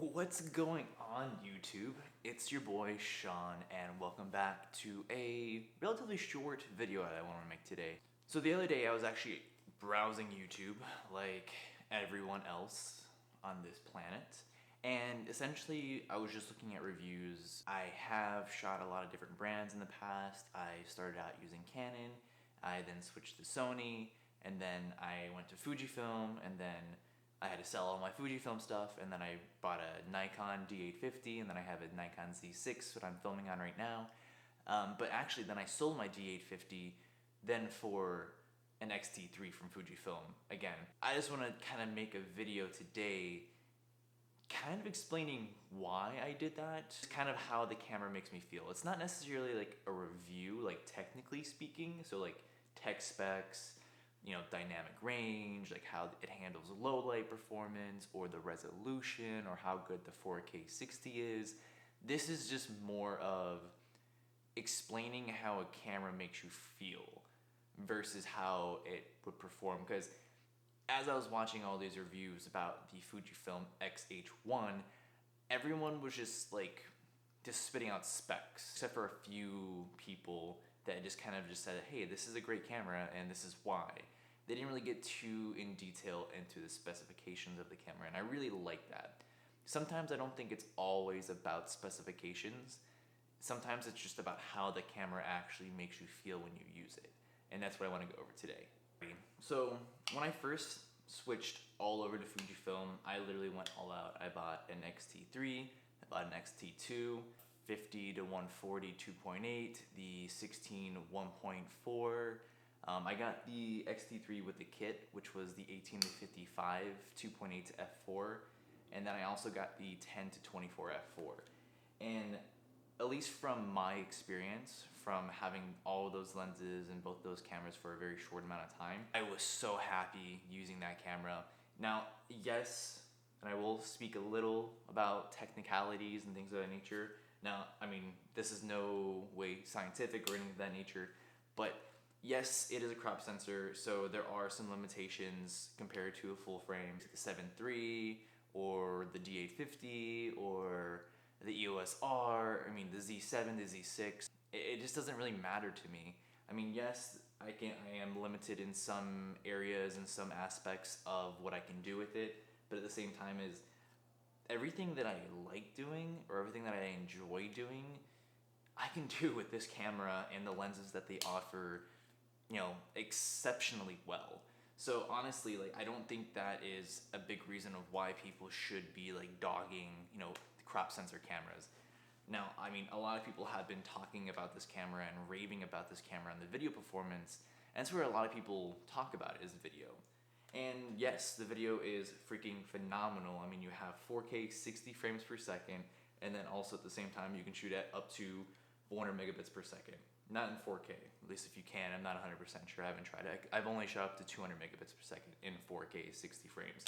What's going on, YouTube? It's your boy Sean, and welcome back to a relatively short video that I want to make today. So the other day I was actually browsing YouTube like everyone else on this planet, and essentially I was just looking at reviews. I have shot a lot of different brands in the past. I started out using Canon, I then switched to Sony, and then I went to Fujifilm, and then I had to sell all my Fujifilm stuff, and then I bought a Nikon D850, and then I have a Nikon Z6, what I'm filming on right now. But actually, then I sold my D850 then for an X-t3 from Fujifilm again. I just want to kind of make a video today kind of explaining why I did that, just kind of how the camera makes me feel. It's not necessarily like a review, like technically speaking, so like tech specs, dynamic range, like how it handles low light performance or the resolution or how good the 4K 60 is. This is just more of explaining how a camera makes you feel versus how it would perform. Because as I was watching all these reviews about the Fujifilm X-H1, everyone was just spitting out specs, except for a few people that just kind of just said, hey, this is a great camera and this is why. They didn't really get too in detail into the specifications of the camera, and I really like that. Sometimes I don't think it's always about specifications. Sometimes it's just about how the camera actually makes you feel when you use it, and that's what I want to go over today. So when I first switched all over to Fujifilm, I literally went all out. I bought an X-t3, I bought an X-t2, 50 to 140 2.8, the 16 1.4. I got the X-t3 with the kit, which was the 18 to 55 2.8 to f4, and then I also got the 10 to 24 f4. And at least from my experience, from having all of those lenses and both those cameras for a very short amount of time, I was so happy using that camera. Now, yes, and I will speak a little about technicalities and things of that nature. Now, I mean, this is no way scientific or anything of that nature, but yes, it is a crop sensor, so there are some limitations compared to a full frame, the 7.3 or the D850 or the EOS R, I mean the Z7, the Z6. It just doesn't really matter to me. I mean, yes, I am limited in some areas and some aspects of what I can do with it, but at the same time is everything that I like doing or everything that I enjoy doing, I can do with this camera and the lenses that they offer, exceptionally well. So honestly, I don't think that is a big reason of why people should be dogging, crop sensor cameras. Now, I mean, a lot of people have been talking about this camera and raving about this camera and the video performance, and that's where a lot of people talk about it, is video. And yes, the video is freaking phenomenal. I mean, you have 4K 60 frames per second, and then also at the same time you can shoot at up to 400 megabits per second. Not in 4K, at least if you can. I'm not 100% sure, I haven't tried it. I've only shot up to 200 megabits per second in 4K 60 frames.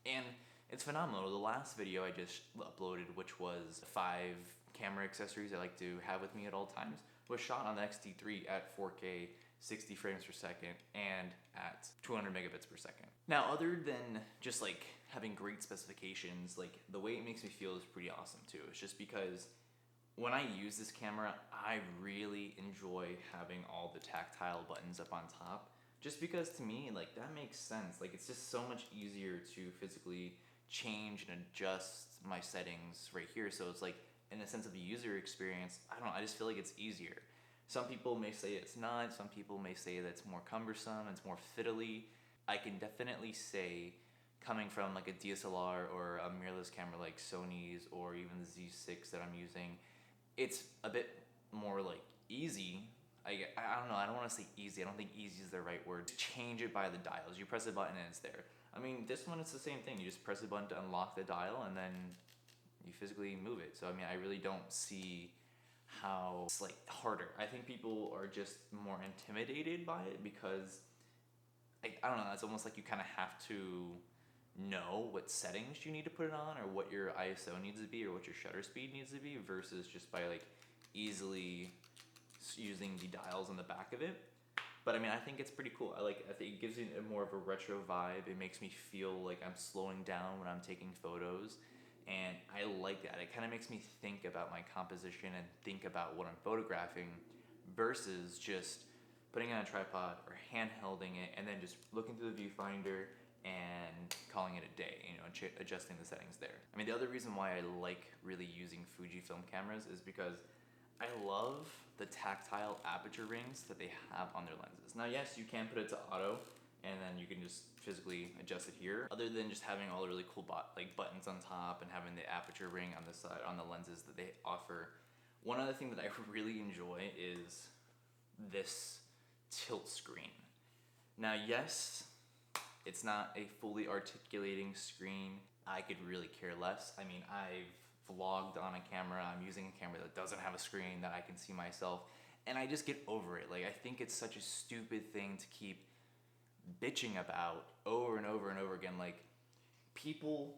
And it's phenomenal. The last video I just uploaded, which was 5 camera accessories I like to have with me at all times, was shot on the X-t3 at 4K 60 frames per second and at 200 megabits per second. Now, other than just having great specifications, the way it makes me feel is pretty awesome too. It's just because when I use this camera, I really enjoy having all the tactile buttons up on top, just because to me, that makes sense. It's just so much easier to physically change and adjust my settings right here. So it's in the sense of the user experience, I don't know, I just feel like it's easier. Some people may say it's not, some people may say that it's more cumbersome, it's more fiddly. I can definitely say, coming from a DSLR or a mirrorless camera like Sony's or even the Z6 that I'm using, it's a bit more easy. I don't know, I don't want to say easy, I don't think easy is the right word. Change it by the dials. You press a button and it's there. I mean, this one, it's the same thing. You just press a button to unlock the dial and then you physically move it. So I mean, I really don't see how it's harder. I think people are just more intimidated by it because I don't know, it's almost you kind of have to know what settings you need to put it on or what your ISO needs to be or what your shutter speed needs to be versus just by easily using the dials on the back of it. But I mean, I think it's pretty cool. I think it gives you more of a retro vibe. It makes me feel like I'm slowing down when I'm taking photos. And I like that. It kind of makes me think about my composition and think about what I'm photographing versus just putting it on a tripod or handhelding it and then just looking through the viewfinder and calling it a day, adjusting the settings there. I mean, the other reason why I like really using Fujifilm cameras is because I love the tactile aperture rings that they have on their lenses. Now, yes, you can put it to auto, and then you can just physically adjust it here. Other than just having all the really cool buttons on top and having the aperture ring on the side on the lenses that they offer, one other thing that I really enjoy is this tilt screen. Now, yes, it's not a fully articulating screen. I could really care less. I mean, I've vlogged on a camera. I'm using a camera that doesn't have a screen that I can see myself, and I just get over it. Like, I think it's such a stupid thing to keep bitching about over and over and over again. Like, people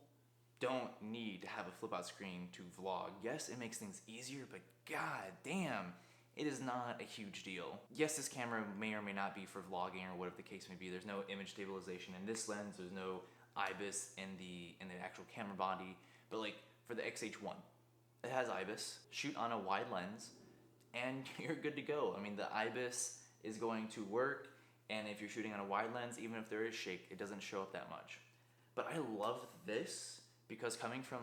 don't need to have a flip out screen to vlog. Yes, it makes things easier, but god damn, it is not a huge deal. Yes, this camera may or may not be for vlogging or whatever the case may be. There's no image stabilization in this lens. There's no IBIS in the actual camera body. But like for the X-H1, it has IBIS. Shoot on a wide lens, and you're good to go. I mean, the IBIS is going to work, and if you're shooting on a wide lens, even if there is shake, it doesn't show up that much. But I love this because coming from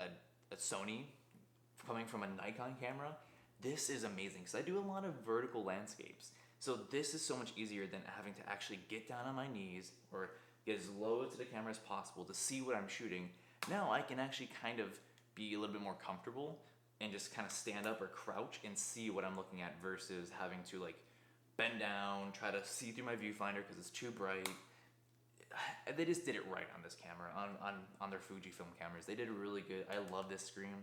a Sony, coming from a Nikon camera, this is amazing because I do a lot of vertical landscapes. So this is so much easier than having to actually get down on my knees or get as low to the camera as possible to see what I'm shooting. Now I can actually kind of be a little bit more comfortable and just kind of stand up or crouch and see what I'm looking at versus having to like bend down, try to see through my viewfinder because it's too bright. They just did it right on this camera, on their Fujifilm cameras. They did it really good. I love this screen.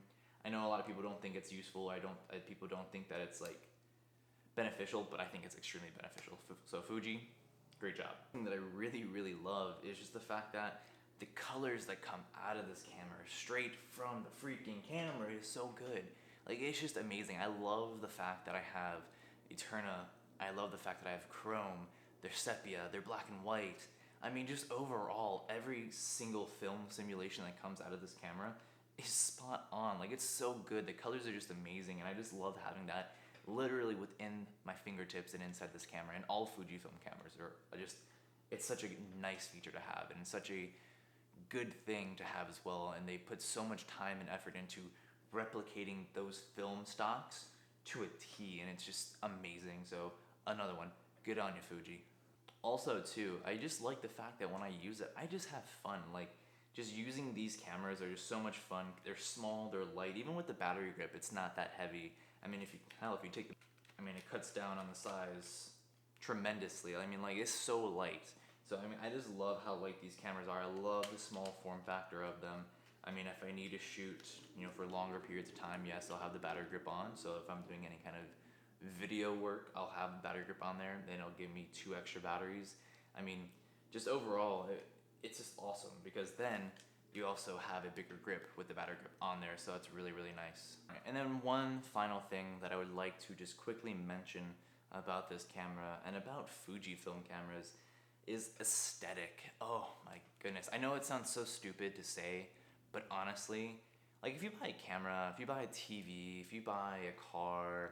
I know a lot of people don't think it's useful. People don't think that it's like beneficial, but I think it's extremely beneficial. So Fuji, great job. The thing that I really, really love is just the fact that the colors that come out of this camera straight from the freaking camera is so good. Like, it's just amazing. I love the fact that I have Eterna. I love the fact that I have chrome. They're sepia, they're black and white. I mean, just overall, every single film simulation that comes out of this camera is spot on. Like, it's so good. The colors are just amazing, and I just love having that literally within my fingertips and inside this camera. And all Fujifilm cameras are just, it's such a nice feature to have, and such a good thing to have as well. And they put so much time and effort into replicating those film stocks to a T, and it's just amazing. So another one, good on you, Fuji. Also too, I just like the fact that when I use it, I just have fun. Like, just using these cameras are just so much fun. They're small, they're light. Even with the battery grip, it's not that heavy. I mean, if you take it cuts down on the size tremendously. I mean, like, it's so light. So I mean, I just love how light these cameras are. I love the small form factor of them. I mean, if I need to shoot, for longer periods of time, yes, I'll have the battery grip on. So if I'm doing any kind of video work, I'll have the battery grip on there. Then it'll give me 2 extra batteries. I mean, just overall, it's just awesome because then you also have a bigger grip with the battery grip on there. So it's really, really nice. And then one final thing that I would like to just quickly mention about this camera and about Fujifilm cameras is aesthetic. Oh my goodness. I know it sounds so stupid to say, but honestly, like, if you buy a camera, if you buy a TV, if you buy a car,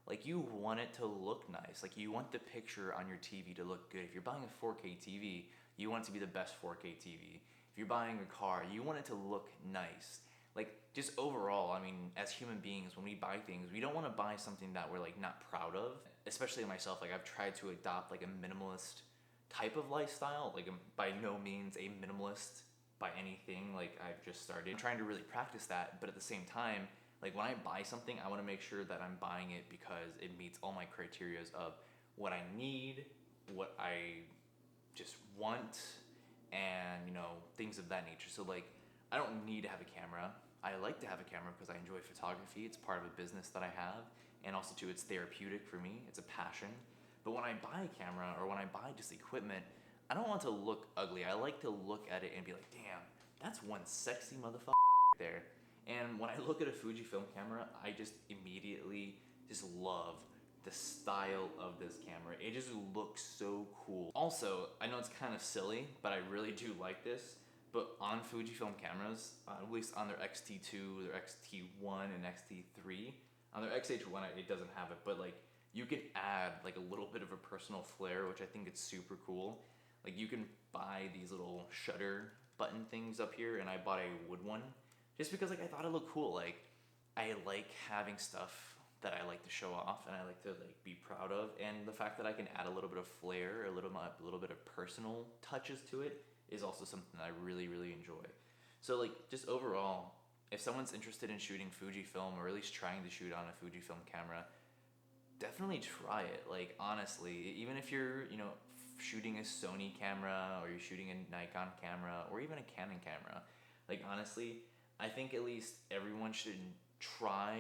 like, you want it to look nice. Like, you want the picture on your TV to look good. If you're buying a 4K TV, you want it to be the best 4K TV. If you're buying a car, you want it to look nice. Like, just overall, I mean, as human beings, when we buy things, we don't want to buy something that we're like not proud of. Especially myself, like, I've tried to adopt like a minimalist type of lifestyle. Like, I'm by no means a minimalist by anything. Like, I've just started trying to really practice that, but at the same time, like, when I buy something, I want to make sure that I'm buying it because it meets all my criterias of what I need, what I just want, and things of that nature. So like, I don't need to have a camera. I like to have a camera because I enjoy photography. It's part of a business that I have, and also too, it's therapeutic for me. It's a passion. But when I buy a camera or when I buy just equipment, I don't want to look ugly. I like to look at it and be like, damn, that's one sexy motherfucker right there. And when I look at a Fujifilm camera, I just immediately just love the style of this camera. It just looks so cool. Also, I know it's kind of silly, but I really do like this. But on Fujifilm cameras, at least on their X-t2, their X-t1, and X-t3, on their X-h1 it doesn't have it, but like you can add like a little bit of a personal flair, which I think is super cool. Like you can buy these little shutter button things up here, and I bought a wood one just because like I thought it looked cool. Like I like having stuff that I like to show off and I like to like be proud of, and the fact that I can add a little bit of flair, a little bit of personal touches to it is also something that I really enjoy. So like just overall, if someone's interested in shooting Fujifilm or at least trying to shoot on a Fujifilm camera, definitely try it. Like honestly, even if you're, you know, shooting a Sony camera or you're shooting a Nikon camera or even a Canon camera, like honestly, I think at least everyone should try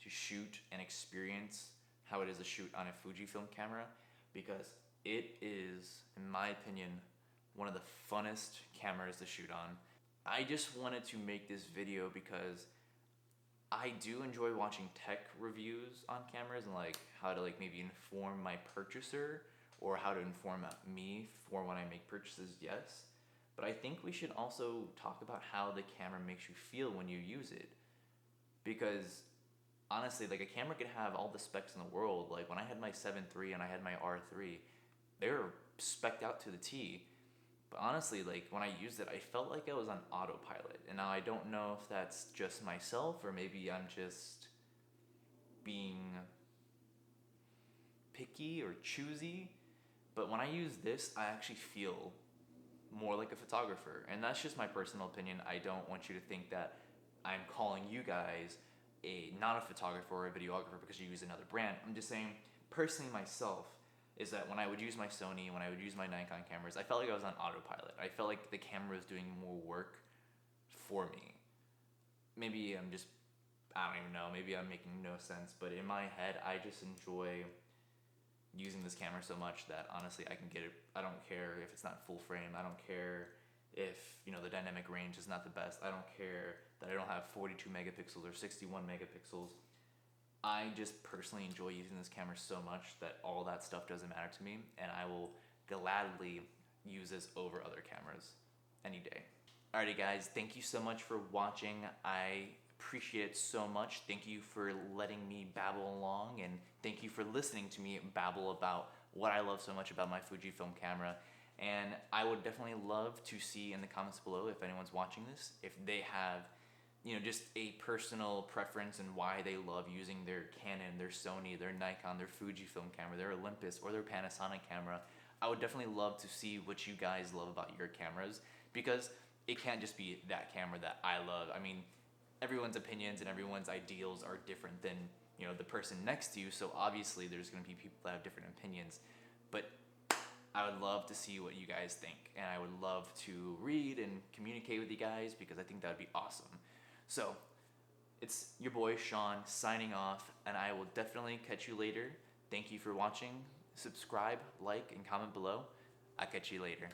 to shoot and experience how it is to shoot on a Fujifilm camera, because it is, in my opinion, one of the funnest cameras to shoot on. I just wanted to make this video because I do enjoy watching tech reviews on cameras and like how to like maybe inform my purchaser or how to inform me for when I make purchases, yes. But I think we should also talk about how the camera makes you feel when you use it. Because honestly, like a camera could have all the specs in the world. Like when I had my 7.3 and I had my R3, they were spec'd out to the T. But honestly, like when I used it, I felt like I was on autopilot. And now I don't know if that's just myself or maybe I'm just being picky or choosy. But when I use this, I actually feel more like a photographer. And that's just my personal opinion. I don't want you to think that I'm calling you guys not a photographer or a videographer because you use another brand. I'm just saying, personally myself, is that when I would use my Sony, when I would use my Nikon cameras, I felt like I was on autopilot. I felt like the camera was doing more work for me. Maybe I'm just, I don't even know, maybe I'm making no sense, but in my head, I just enjoy using this camera so much that honestly I can get it. I don't care if it's not full frame. I don't care if, you know, the dynamic range is not the best. I don't care that I don't have 42 megapixels or 61 megapixels. I just personally enjoy using this camera so much that all that stuff doesn't matter to me, and I will gladly use this over other cameras any day. Alrighty guys, thank you so much for watching. I appreciate it so much. Thank you for letting me babble along, and thank you for listening to me babble about what I love so much about my Fujifilm camera. And I would definitely love to see in the comments below, if anyone's watching this, if they have, you know, just a personal preference and why they love using their Canon, their Sony, their Nikon, their Fujifilm camera, their Olympus, or their Panasonic camera. I would definitely love to see what you guys love about your cameras, because it can't just be that camera that I love. I mean, everyone's opinions and everyone's ideals are different than, you know, the person next to you, so obviously there's going to be people that have different opinions. But I would love to see what you guys think, and I would love to read and communicate with you guys, because I think that would be awesome. So, it's your boy Sean signing off, and I will definitely catch you later. Thank you for watching. Subscribe, like, and comment below. I'll catch you later.